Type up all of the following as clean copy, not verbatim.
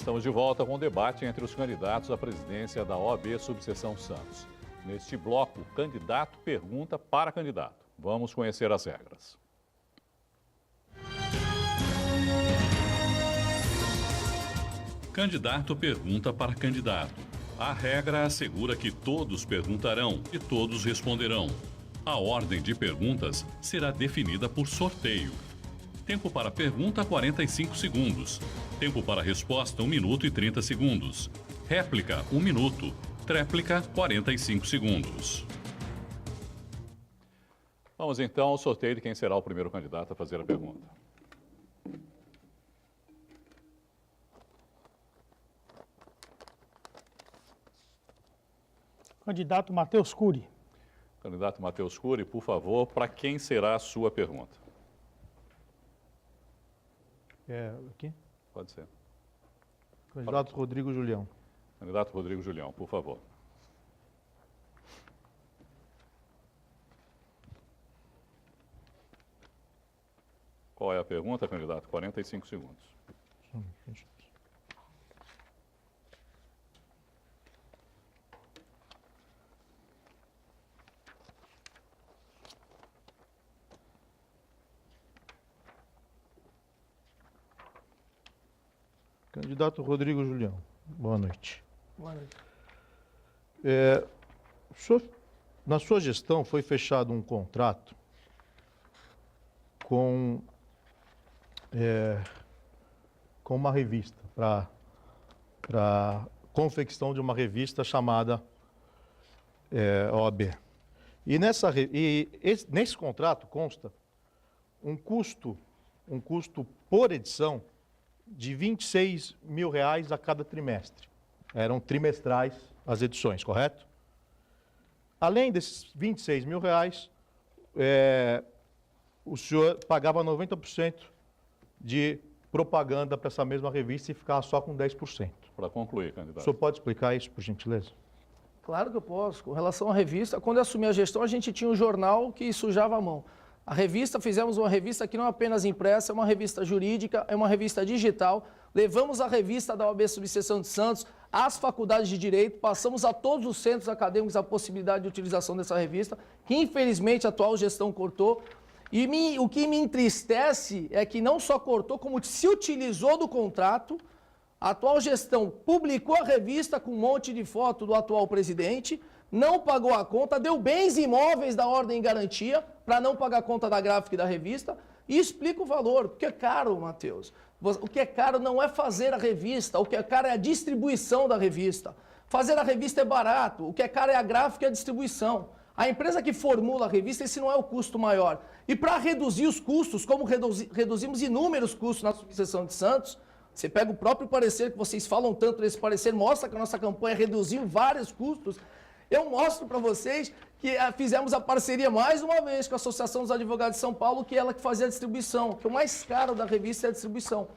Estamos de volta com o debate entre os candidatos à presidência da OAB Subseção Santos. Neste bloco, o candidato pergunta para candidato. Vamos conhecer as regras. Candidato pergunta para candidato. A regra assegura que todos perguntarão e todos responderão. A ordem de perguntas será definida por sorteio. Tempo para pergunta, 45 segundos. Tempo para resposta, 1 minuto e 30 segundos. Réplica, 1 minuto. Tréplica, 45 segundos. Vamos então ao sorteio de quem será o primeiro candidato a fazer a pergunta. Candidato Matheus Cury. Candidato Matheus Cury, por favor, para quem será a sua pergunta? Aqui? Pode ser. Candidato Rodrigo Julião. Candidato Rodrigo Julião, por favor. Qual é a pergunta, candidato? 45 segundos. Candidato Rodrigo Julião, boa noite. Boa noite. Na sua gestão foi fechado um contrato com uma revista, para confecção de uma revista chamada OAB. E nesse contrato consta um custo por edição de R$26 mil a cada trimestre. Eram trimestrais as edições, correto? Além desses R$26 mil, o senhor pagava 90% de propaganda para essa mesma revista e ficava só com 10%. Para concluir, candidato. O senhor pode explicar isso, por gentileza? Claro que eu posso. Com relação à revista, quando eu assumi a gestão, a gente tinha um jornal que sujava a mão. A revista, fizemos uma revista que não é apenas impressa, é uma revista jurídica, é uma revista digital. Levamos a revista da OAB Subseção de Santos às faculdades de Direito, passamos a todos os centros acadêmicos a possibilidade de utilização dessa revista, que infelizmente a atual gestão cortou. E o que me entristece é que não só cortou, como se utilizou do contrato. A atual gestão publicou a revista com um monte de foto do atual presidente, não pagou a conta, deu bens imóveis da ordem em garantia para não pagar a conta da gráfica e da revista e explica o valor. Porque é caro, Matheus. O que é caro não é fazer a revista, o que é caro é a distribuição da revista. Fazer a revista é barato, o que é caro é a gráfica e a distribuição. A empresa que formula a revista, esse não é o custo maior. E para reduzir os custos, como reduzimos inúmeros custos na Subseção de Santos, você pega o próprio parecer que vocês falam tanto nesse parecer, mostra que a nossa campanha reduziu vários custos. Eu mostro para vocês que fizemos a parceria mais uma vez com a Associação dos Advogados de São Paulo, que é ela que fazia a distribuição, que o mais caro da revista é a distribuição.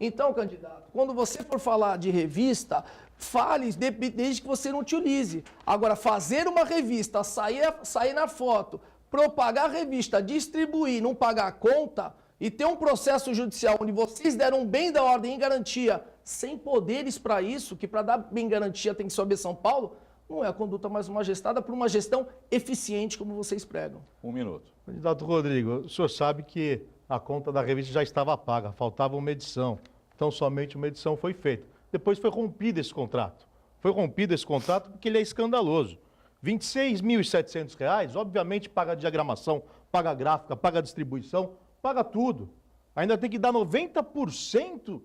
Então, candidato, quando você for falar de revista, fale desde que você não utilize. Agora, fazer uma revista, sair na foto, propagar a revista, distribuir, não pagar a conta e ter um processo judicial onde vocês deram um bem da ordem em garantia, sem poderes para isso, que para dar bem garantia tem que ser OAB São Paulo, não é a conduta mais uma gestada por uma gestão eficiente, como vocês pregam. 1 minuto. Candidato Rodrigo, o senhor sabe que a conta da revista já estava paga, faltava uma edição. Então, somente uma edição foi feita. Depois foi rompido esse contrato. Foi rompido esse contrato porque ele é escandaloso. R$ 26.700, obviamente paga diagramação, paga gráfica, paga distribuição, paga tudo. Ainda tem que dar 90%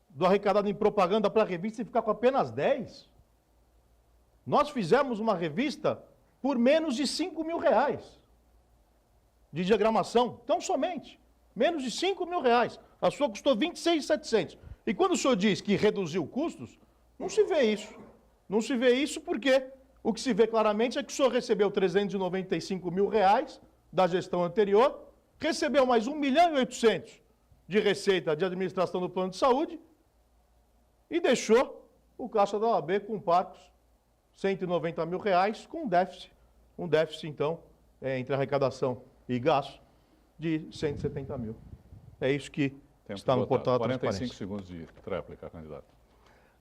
do arrecadado em propaganda para a revista e ficar com apenas 10%. Nós fizemos uma revista por menos de R$ 5.000 de diagramação. Então, somente, menos de R$ 5.000. A sua custou R$ 26.700. E quando o senhor diz que reduziu custos, não se vê isso. Não se vê isso porque o que se vê claramente é que o senhor recebeu R$ 395 mil da gestão anterior, recebeu mais R$ 1.800.000 de receita de administração do plano de saúde e deixou o caixa da OAB com parcos R$ 190 mil com um déficit, então, entre arrecadação e gasto de 170 mil. É isso que Tempo Está no esgotado. portal da 45 transparência. segundos de tréplica, candidato.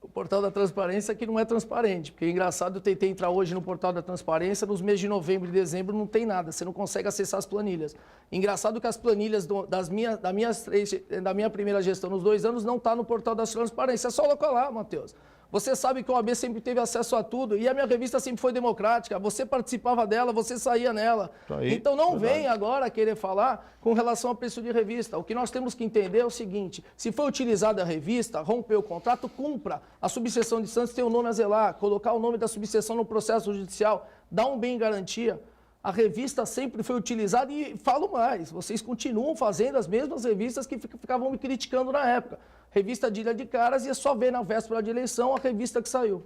O portal da transparência que não é transparente, porque é engraçado, eu tentei entrar hoje no portal da transparência, nos meses de novembro e dezembro não tem nada, você não consegue acessar as planilhas. Engraçado que as planilhas da minha primeira gestão nos 2 anos não está no portal da transparência, é só colocar lá, Matheus. Você sabe que o OAB sempre teve acesso a tudo e a minha revista sempre foi democrática. Você participava dela, você saía nela. Aí, então não verdade. vem agora querer falar com relação ao preço de revista. O que nós temos que entender é o seguinte: se foi utilizada a revista, rompeu o contrato, cumpra. A subseção de Santos tem o nome a zelar, colocar o nome da subseção no processo judicial, dá um bem em garantia. A revista sempre foi utilizada e falo mais, vocês continuam fazendo as mesmas revistas que ficavam me criticando na época. Revista de Ilha de Caras e é só ver na véspera de eleição a revista que saiu.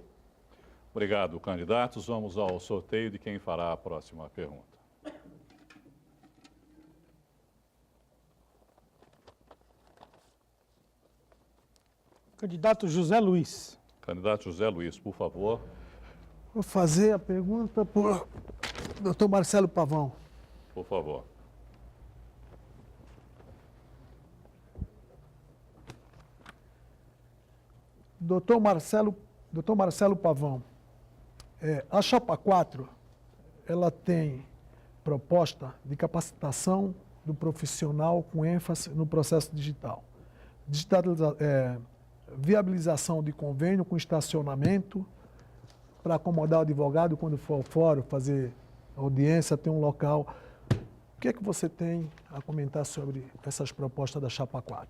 Obrigado, candidatos. Vamos ao sorteio de quem fará a próxima pergunta. Candidato José Luiz. Candidato José Luiz, por favor. Vou fazer a pergunta para o doutor Marcelo Pavão. Por favor. Doutor Marcelo Pavão, a Chapa 4, ela tem proposta de capacitação do profissional com ênfase no processo digital. Viabilização de convênio com estacionamento para acomodar o advogado quando for ao fórum, fazer audiência, ter um local. O que é que você tem a comentar sobre essas propostas da Chapa 4?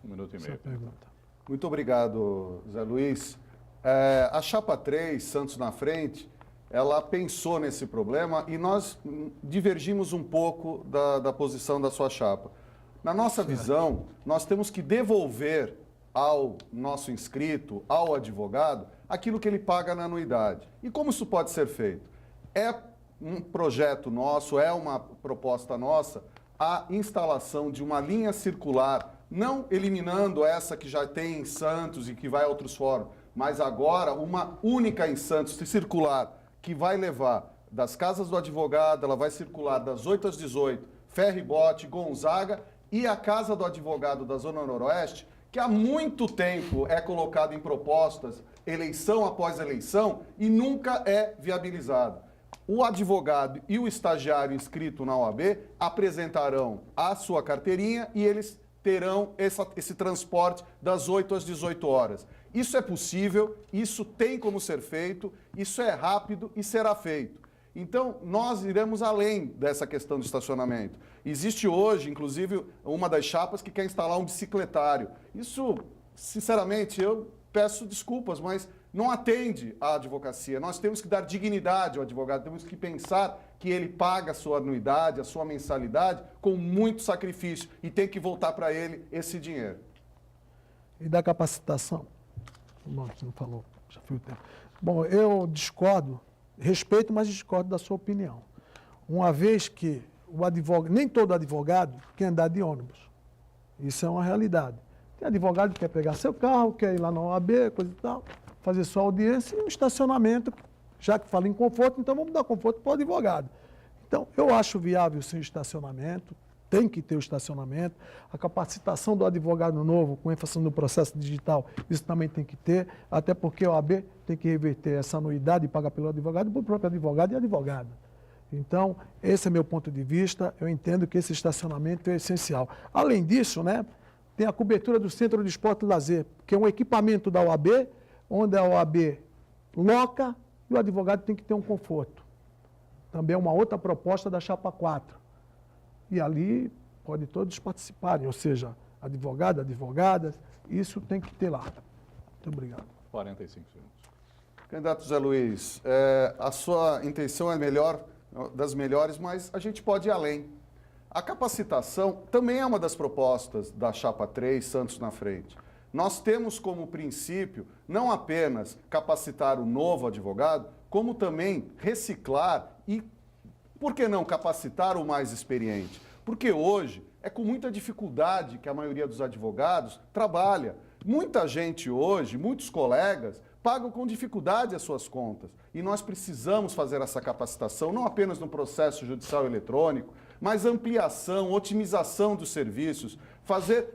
1 minuto e Essa meio. pergunta. Muito obrigado, Zé Luiz. A Chapa 3, Santos na frente, ela pensou nesse problema e nós divergimos um pouco da posição da sua chapa. Na nossa visão, nós temos que devolver ao nosso inscrito, ao advogado, aquilo que ele paga na anuidade. E como isso pode ser feito? É um projeto nosso, é uma proposta nossa, a instalação de uma linha circular, não eliminando essa que já tem em Santos e que vai a outros fóruns, mas agora uma única em Santos, circular, que vai levar das casas do advogado, ela vai circular das 8 às 18, Ferribote, Gonzaga e a casa do advogado da Zona Noroeste, que há muito tempo é colocado em propostas, eleição após eleição, e nunca é viabilizado. O advogado e o estagiário inscrito na OAB apresentarão a sua carteirinha e eles terão esse transporte das 8 às 18 horas. Isso é possível, isso tem como ser feito, isso é rápido e será feito. Então, nós iremos além dessa questão do estacionamento. Existe hoje, inclusive, uma das chapas que quer instalar um bicicletário. Isso, sinceramente, eu peço desculpas, mas não atende à advocacia. Nós temos que dar dignidade ao advogado, temos que pensar que ele paga a sua anuidade, a sua mensalidade, com muito sacrifício e tem que voltar para ele esse dinheiro. E da capacitação? Bom, você não falou, já foi o tempo. Bom, eu discordo, respeito, mas discordo da sua opinião. Uma vez que o advogado, nem todo advogado quer andar de ônibus. Isso é uma realidade. Tem advogado que quer pegar seu carro, quer ir lá na OAB, coisa e tal, fazer sua audiência e um estacionamento, já que fala em conforto, então vamos dar conforto para o advogado. Então, eu acho viável sim o estacionamento, tem que ter o estacionamento, a capacitação do advogado novo, com ênfase no processo digital, isso também tem que ter, até porque a OAB tem que reverter essa anuidade e pagar pelo advogado, para o próprio advogado e advogada. Então, esse é meu ponto de vista, eu entendo que esse estacionamento é essencial. Além disso, né, tem a cobertura do Centro de Esporte e Lazer, que é um equipamento da OAB, onde a OAB loca e o advogado tem que ter um conforto. Também é uma outra proposta da Chapa 4. E ali pode todos participarem, ou seja, advogado, advogadas, isso tem que ter lá. Muito obrigado. 45 segundos. Candidato Zé Luiz, a sua intenção é das melhores, mas a gente pode ir além. A capacitação também é uma das propostas da Chapa 3, Santos na frente. Nós temos como princípio não apenas capacitar o novo advogado, como também reciclar e, por que não, capacitar o mais experiente? Porque hoje é com muita dificuldade que a maioria dos advogados trabalha. Muita gente hoje, muitos colegas, pagam com dificuldade as suas contas. E nós precisamos fazer essa capacitação, não apenas no processo judicial eletrônico, mas ampliação, otimização dos serviços, fazer,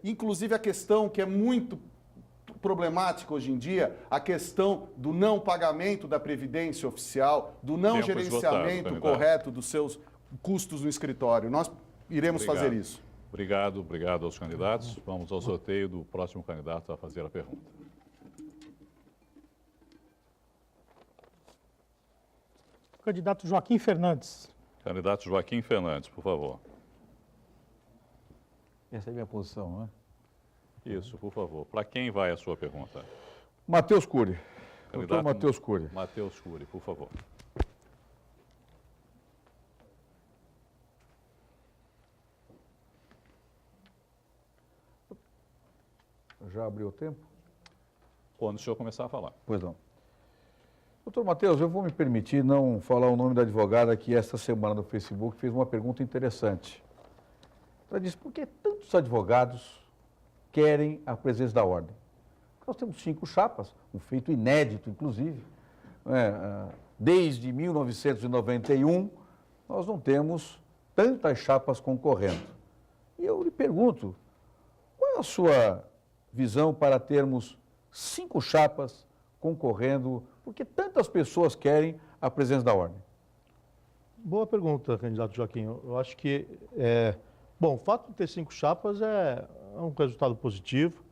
inclusive a questão que é muito problemática hoje em dia, a questão do não pagamento da previdência oficial, do não Tempo gerenciamento esgotado, correto dos seus custos no escritório. Nós iremos fazer isso. Obrigado aos candidatos. Vamos ao sorteio do próximo candidato a fazer a pergunta. Candidato Joaquim Fernandes. Candidato Joaquim Fernandes, por favor. Essa é a minha posição, não é? Isso, por favor. Para quem vai a sua pergunta? Matheus Cury. Doutor Candidato Matheus Cury. Matheus Cury, por favor. Já abriu o tempo? Quando o senhor começar a falar. Pois não. Doutor Matheus, eu vou me permitir não falar o nome da advogada que esta semana no Facebook fez uma pergunta interessante. Ela disse, por que tantos advogados querem a presença da ordem? Nós temos 5 chapas, um feito inédito, inclusive. Desde 1991, nós não temos tantas chapas concorrendo. E eu lhe pergunto, qual é a sua visão para termos 5 chapas concorrendo? Porque tantas pessoas querem a presença da ordem. Boa pergunta, candidato Joaquim. Eu acho que, o fato de ter 5 chapas é um resultado positivo,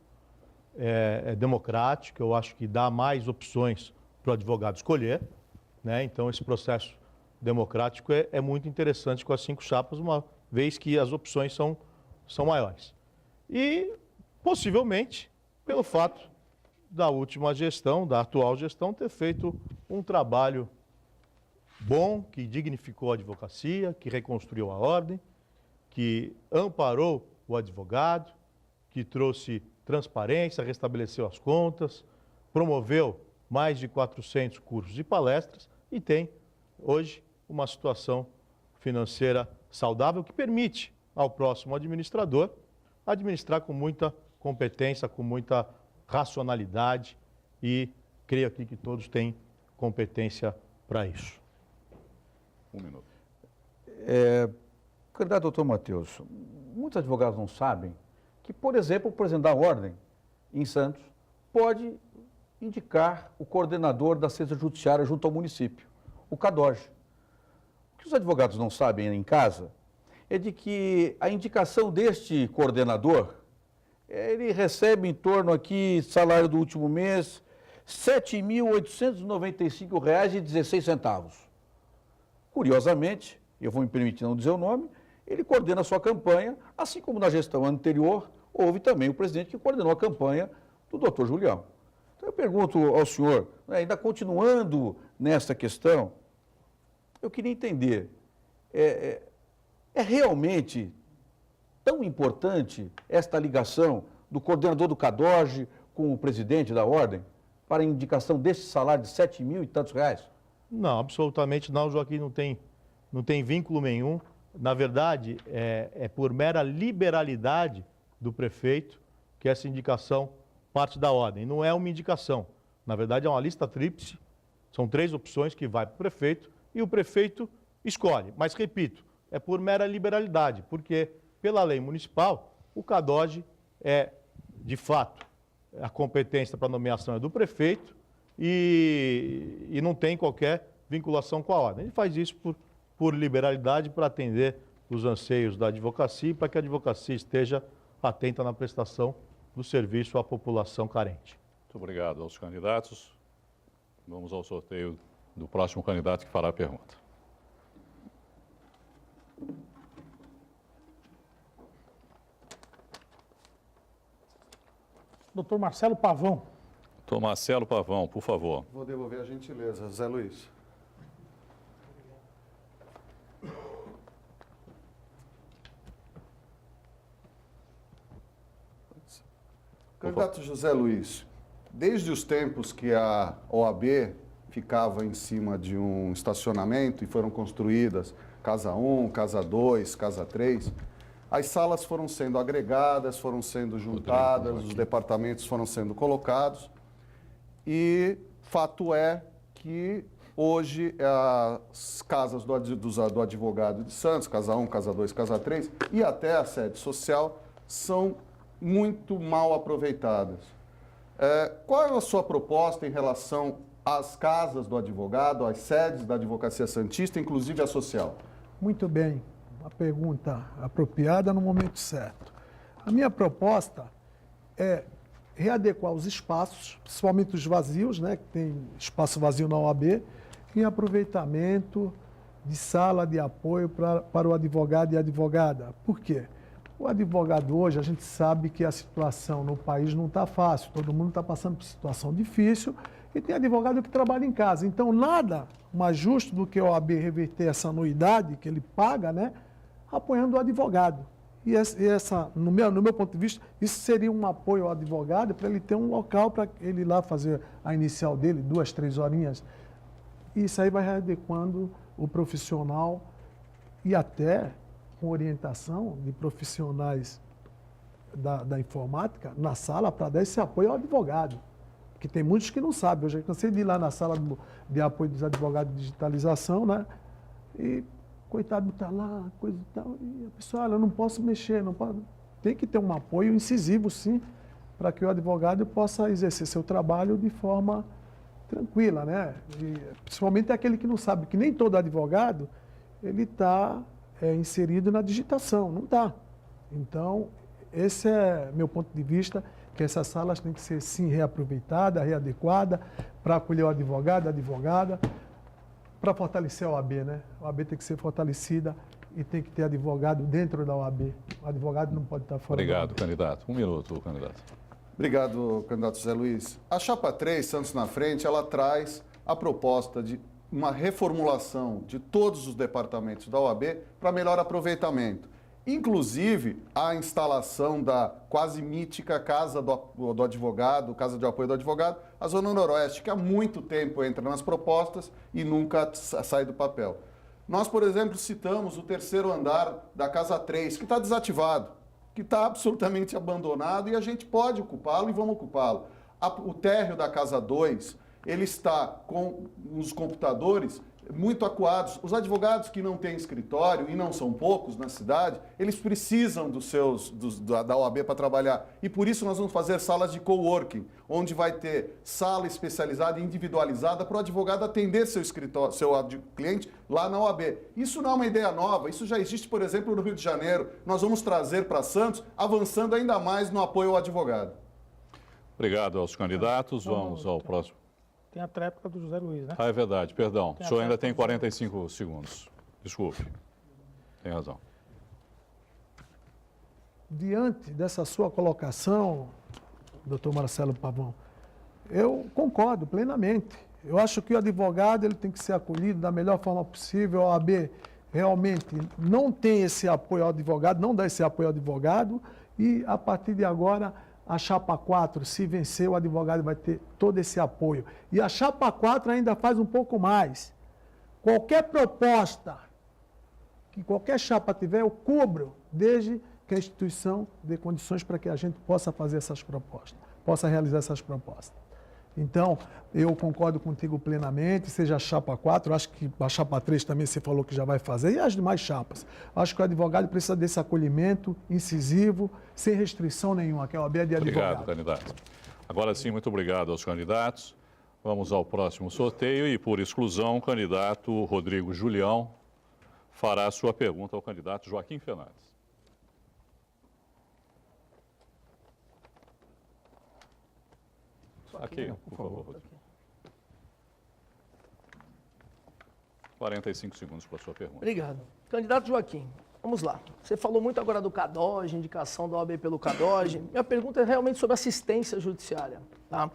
é democrático, eu acho que dá mais opções para o advogado escolher, né? Então, esse processo democrático é muito interessante com as 5 chapas, uma vez que as opções são maiores. E, possivelmente, pelo fato da última gestão, da atual gestão, ter feito um trabalho bom, que dignificou a advocacia, que reconstruiu a ordem, que amparou o advogado, que trouxe transparência, restabeleceu as contas, promoveu mais de 400 cursos e palestras e tem, hoje, uma situação financeira saudável que permite ao próximo administrador administrar com muita competência, com muita racionalidade e creio aqui que todos têm competência para isso. 1 minuto. Candidato doutor Matheus, muitos advogados não sabem que, por exemplo, o presidente da ordem em Santos pode indicar o coordenador da Ciência Judiciária junto ao município, o CADOG. O que os advogados não sabem em casa é de que a indicação deste coordenador, ele recebe em torno aqui, salário do último mês, R$ 7.895,16. Curiosamente, eu vou me permitir não dizer o nome, ele coordena a sua campanha, assim como na gestão anterior, houve também o presidente que coordenou a campanha do doutor Julião. Então eu pergunto ao senhor, ainda continuando nessa questão, eu queria entender, é realmente tão importante esta ligação do coordenador do CADOG com o presidente da ordem para a indicação deste salário de 7 mil e tantos reais? Não, absolutamente não, Joaquim, não tem vínculo nenhum. Na verdade, é por mera liberalidade do prefeito que essa indicação parte da ordem. Não é uma indicação. Na verdade, é uma lista tríplice. São 3 opções que vai para o prefeito e o prefeito escolhe. Mas, repito, é por mera liberalidade, porque, pela lei municipal, o CADOG de fato, a competência para nomeação é do prefeito e não tem qualquer vinculação com a ordem. Ele faz isso por liberalidade, para atender os anseios da advocacia e para que a advocacia esteja atenta na prestação do serviço à população carente. Muito obrigado aos candidatos. Vamos ao sorteio do próximo candidato que fará a pergunta. Doutor Marcelo Pavão. Doutor Marcelo Pavão, por favor. Vou devolver a gentileza. Zé Luiz. Candidato José Luiz, desde os tempos que a OAB ficava em cima de um estacionamento e foram construídas Casa 1, Casa 2, Casa 3, as salas foram sendo agregadas, foram sendo juntadas, os departamentos foram sendo colocados e fato é que hoje as casas do advogado de Santos, Casa 1, Casa 2, Casa 3 e até a sede social são muito mal aproveitadas. Qual é a sua proposta em relação às casas do advogado, às sedes da Advocacia Santista, inclusive a social? Muito bem, uma pergunta apropriada no momento certo. A minha proposta é readequar os espaços, principalmente os vazios, né, que tem espaço vazio na OAB, em aproveitamento de sala de apoio para o advogado e advogada. Por quê? O advogado hoje, a gente sabe que a situação no país não está fácil, todo mundo está passando por situação difícil e tem advogado que trabalha em casa. Então, nada mais justo do que a OAB reverter essa anuidade que ele paga, né, apoiando o advogado. E essa, no meu ponto de vista, isso seria um apoio ao advogado para ele ter um local para ele ir lá fazer a inicial dele, 2, 3 horinhas. E isso aí vai readequando o profissional e até com orientação de profissionais da informática na sala para dar esse apoio ao advogado. Porque tem muitos que não sabem. Eu já cansei de ir lá na sala de apoio dos advogados de digitalização, né? E coitado está lá, coisa e tal. E a pessoa, olha, eu não posso mexer, não posso. Tem que ter um apoio incisivo, sim, para que o advogado possa exercer seu trabalho de forma tranquila, né? E, principalmente aquele que não sabe, que nem todo advogado ele está inserido na digitação, não está. Então, esse é meu ponto de vista, que essas salas têm que ser, sim, reaproveitadas, readequadas, para acolher o advogado, a advogada, para fortalecer a OAB, né? A OAB tem que ser fortalecida e tem que ter advogado dentro da OAB. O advogado não pode estar fora. Obrigado, candidato. 1 minuto, candidato. Obrigado, candidato José Luiz. A Chapa 3, Santos na Frente, ela traz a proposta de uma reformulação de todos os departamentos da OAB para melhor aproveitamento. Inclusive, a instalação da quase mítica Casa do Advogado, Casa de Apoio do Advogado, a Zona Noroeste, que há muito tempo entra nas propostas e nunca sai do papel. Nós, por exemplo, citamos o 3º andar da Casa 3, que está desativado, que está absolutamente abandonado e a gente pode ocupá-lo e vamos ocupá-lo. O térreo da Casa 2, ele está com os computadores muito acuados. Os advogados que não têm escritório, e não são poucos na cidade, eles precisam da OAB para trabalhar. E por isso nós vamos fazer salas de coworking, onde vai ter sala especializada e individualizada para o advogado atender seu escritório, seu cliente lá na OAB. Isso não é uma ideia nova, isso já existe, por exemplo, no Rio de Janeiro. Nós vamos trazer para Santos, avançando ainda mais no apoio ao advogado. Obrigado aos candidatos. Vamos ao próximo. Tem a tréplica do José Luiz, né? Ah, é verdade, perdão. O senhor ainda tem tréplica. 45 segundos. Desculpe. Tem razão. Diante dessa sua colocação, doutor Marcelo Pavão, eu concordo plenamente. Eu acho que o advogado ele tem que ser acolhido da melhor forma possível. A OAB realmente não tem esse apoio ao advogado, não dá esse apoio ao advogado e, a partir de agora, a Chapa 4, se vencer, o advogado vai ter todo esse apoio. E a Chapa 4 ainda faz um pouco mais. Qualquer proposta que qualquer chapa tiver, eu cubro, desde que a instituição dê condições para que a gente possa fazer essas propostas, possa realizar essas propostas. Então, eu concordo contigo plenamente, seja a Chapa 4, acho que a Chapa 3 também você falou que já vai fazer, e as demais chapas. Acho que o advogado precisa desse acolhimento incisivo, sem restrição nenhuma, que é a OAB de advogado. Obrigado, candidato. Agora sim, muito obrigado aos candidatos. Vamos ao próximo sorteio e, por exclusão, o candidato Rodrigo Julião fará a sua pergunta ao candidato Joaquim Fernandes. Aqui, por favor. 45 segundos para a sua pergunta. Obrigado. Candidato Joaquim, vamos lá. Você falou muito agora do CADOG, indicação da OAB pelo CADOG. Minha pergunta é realmente sobre assistência judiciária. Tá?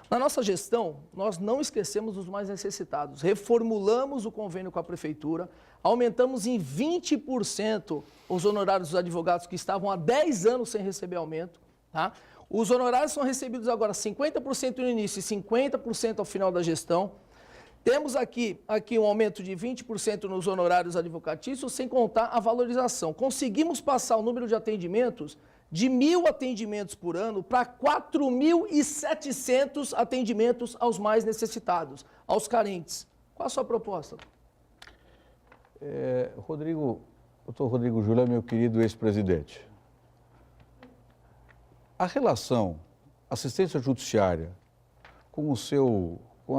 Na nossa gestão, nós não esquecemos os mais necessitados. Reformulamos o convênio com a Prefeitura, aumentamos em 20% os honorários dos advogados que estavam há 10 anos sem receber aumento. Tá? Os honorários são recebidos agora 50% no início e 50% ao final da gestão. Temos aqui um aumento de 20% nos honorários advocatícios, sem contar a valorização. Conseguimos passar o número de atendimentos de 1.000 atendimentos por ano para 4.700 atendimentos aos mais necessitados, aos carentes. Qual a sua proposta? Doutor Rodrigo Júlio é meu querido ex-presidente. A relação assistência judiciária com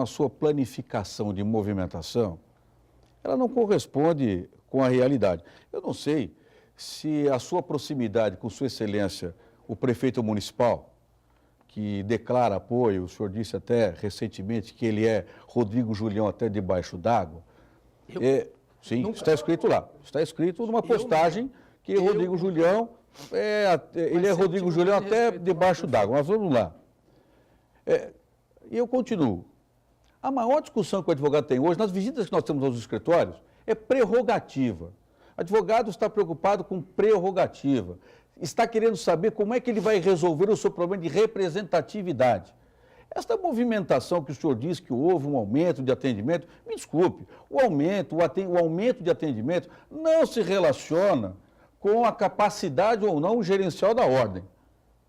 a sua planificação de movimentação, ela não corresponde com a realidade. Eu não sei se a sua proximidade com Sua Excelência, o prefeito municipal, que declara apoio, o senhor disse até recentemente que ele é Rodrigo Julião até debaixo d'água. Sim, nunca... está escrito lá. Está escrito numa postagem que Rodrigo Julião ele é Rodrigo Julião até debaixo d'água. Mas vamos lá. E eu continuo. A maior discussão que o advogado tem hoje, nas visitas que nós temos aos escritórios, é prerrogativa. O advogado está preocupado com prerrogativa. Está querendo saber como é que ele vai resolver o seu problema de representatividade. Esta movimentação que o senhor disse que houve um aumento de atendimento, me desculpe, o aumento de atendimento não se relaciona com a capacidade ou não gerencial da ordem.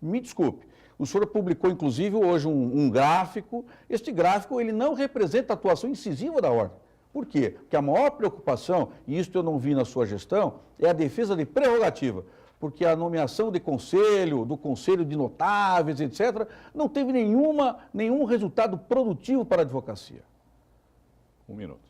Me desculpe. O senhor publicou, inclusive, hoje um gráfico. Este gráfico ele não representa a atuação incisiva da ordem. Por quê? Porque a maior preocupação, e isso eu não vi na sua gestão, é a defesa de prerrogativa. Porque a nomeação de conselho, do conselho de notáveis, etc., não teve nenhum resultado produtivo para a advocacia. 1 minuto.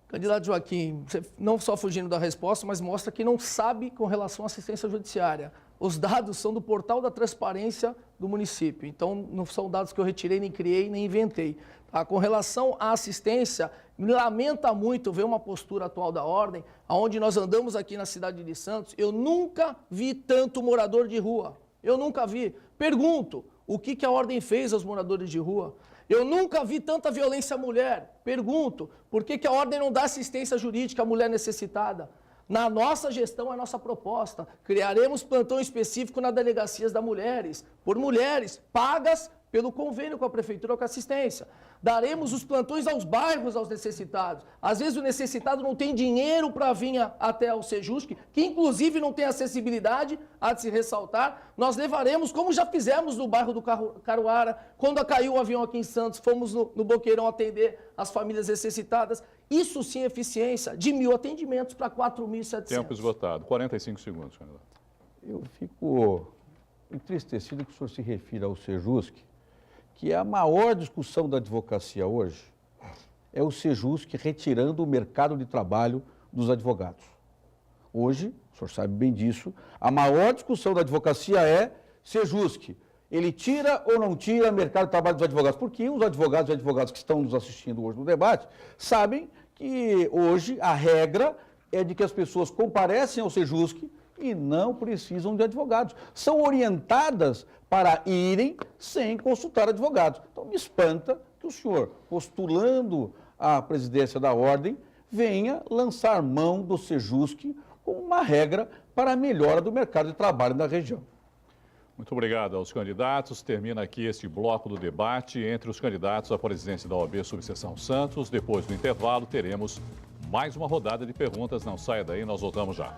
Candidato Joaquim, você não só fugindo da resposta, mas mostra que não sabe com relação à assistência judiciária. Os dados são do portal da transparência do município, então não são dados que eu retirei, nem criei, nem inventei. Tá? Com relação à assistência, me lamenta muito ver uma postura atual da ordem, onde nós andamos aqui na cidade de Santos, eu nunca vi tanto morador de rua, eu nunca vi. Pergunto, o que a ordem fez aos moradores de rua? Eu nunca vi tanta violência à mulher. Pergunto, por que a ordem não dá assistência jurídica à mulher necessitada? Na nossa gestão, a nossa proposta, criaremos plantão específico nas delegacias das mulheres, por mulheres, pagas pelo convênio com a prefeitura ou com a assistência. Daremos os plantões aos bairros, aos necessitados. Às vezes o necessitado não tem dinheiro para vir até o Sejusc, que inclusive não tem acessibilidade, há de se ressaltar. Nós levaremos, como já fizemos no bairro do Caruara, quando caiu o avião aqui em Santos, fomos no Boqueirão atender as famílias necessitadas. Isso sim é eficiência, de 1.000 atendimentos para 4.700. Tempo esgotado, 45 segundos, candidato. Eu fico entristecido que o senhor se refira ao Sejusc, que a maior discussão da advocacia hoje é o Sejusc retirando o mercado de trabalho dos advogados. Hoje, o senhor sabe bem disso, a maior discussão da advocacia é Sejusc. Ele tira ou não tira o mercado de trabalho dos advogados? Porque os advogados e advogadas que estão nos assistindo hoje no debate sabem que hoje a regra é de que as pessoas comparecem ao Sejusc e não precisam de advogados. São orientadas para irem sem consultar advogados. Então, me espanta que o senhor, postulando a presidência da ordem, venha lançar mão do Sejusc como uma regra para a melhora do mercado de trabalho na região. Muito obrigado aos candidatos. Termina aqui este bloco do debate entre os candidatos à presidência da OAB Subseção Santos. Depois do intervalo, teremos mais uma rodada de perguntas. Não saia daí, nós voltamos já.